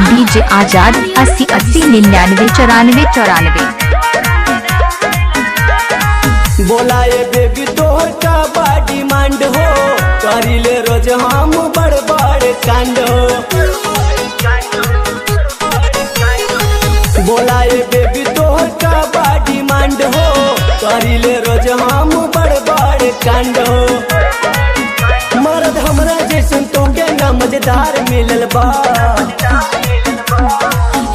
DJ आजाद 80 80 99 94 94। बोला ये baby तोहर का बा डिमांड हो, करिले रोज हम बड़ बड़ कांड हो। बोला ये बेबी तोहर का बा डिमांड हो, करिले रोज हम बड़ बड़ कांड हो। मर्द हमरा जैसन तो के ना मजेदार मिलल बा,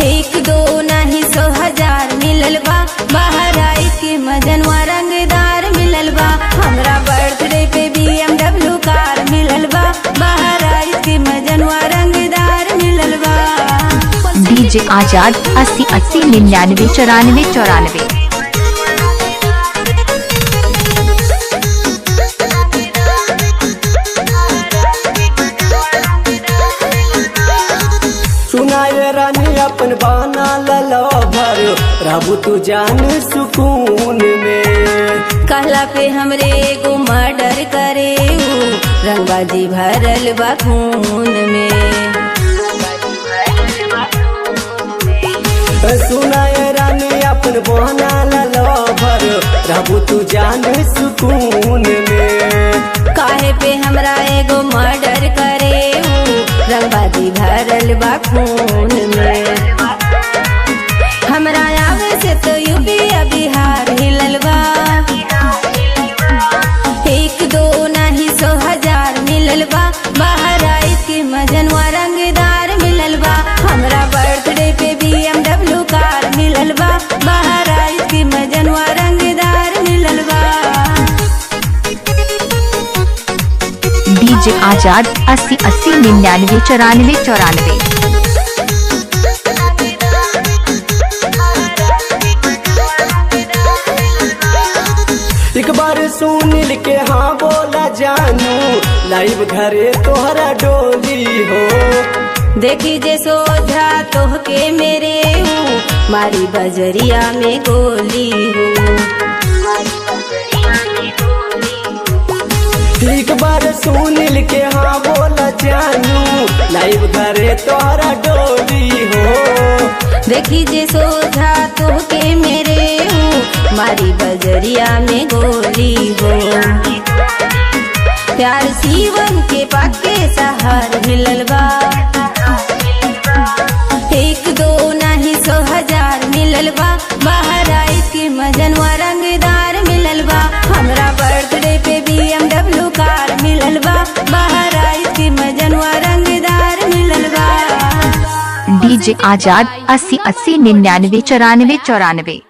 एक दो नहीं 100,000 मिलल बा। बाहर आई के मजनवा रंगदार मिलल बा। हमरा बर्थडे पे BMW कार मिलल बा। बाहर आई के मजनवा रंगदार मिलल बा। डीजे आजाद 80 80 99 94 94। सुनाए रानी अपन बाना ललो भर, रहबू तू जान सुकून में। कहला पे हमरे एगो मर्डर करे, रंगबाजी भरल बा खून में। सुनाए रानी अपन बाना ललो भर, रहबू तू जान सुकून में। काहे पे हमरा एगो मर्डर करे, रंगबाजी भरल बा खून में। हमरा आवे से तो यूपी बिहार हिलल बा। एक दो नहीं 100,000 मिलल बा। बाहर आई के मजनवा रंगदार मिलल बा। हमरा बर्थडे पे BMW कार मिलल बा। बाहर आई के मजनवा रंगदार मिलल बा। डीजे आजाद 80 80 99 94 94। एक बार सुनील के हाँ बोला जानू, लाइव घरे तोहरा डोली हो। देखी जे सोझा तोहके मेरे हूँ, मारी बजरिया में गोली हूँ। एक बार सुनील के हाँ बोला जानू, लाइव घरे तोहरा डोली हो। देखी जे सोझा तोहके मेरे हूँ, मारी बजरिया में गोली हो। प्यार सीवन के पाके सहार मिलल बा। एक दो नहीं 100,000 मिलल बा। बाहर आई के मजनवा रंगदार मिलल बा। हमरा बर्थडे पे BMW कार मिलल बा। बाहर आई के मजनवा रंगदार मिलल बा। डीजे आजाद 80 80 99 94 94।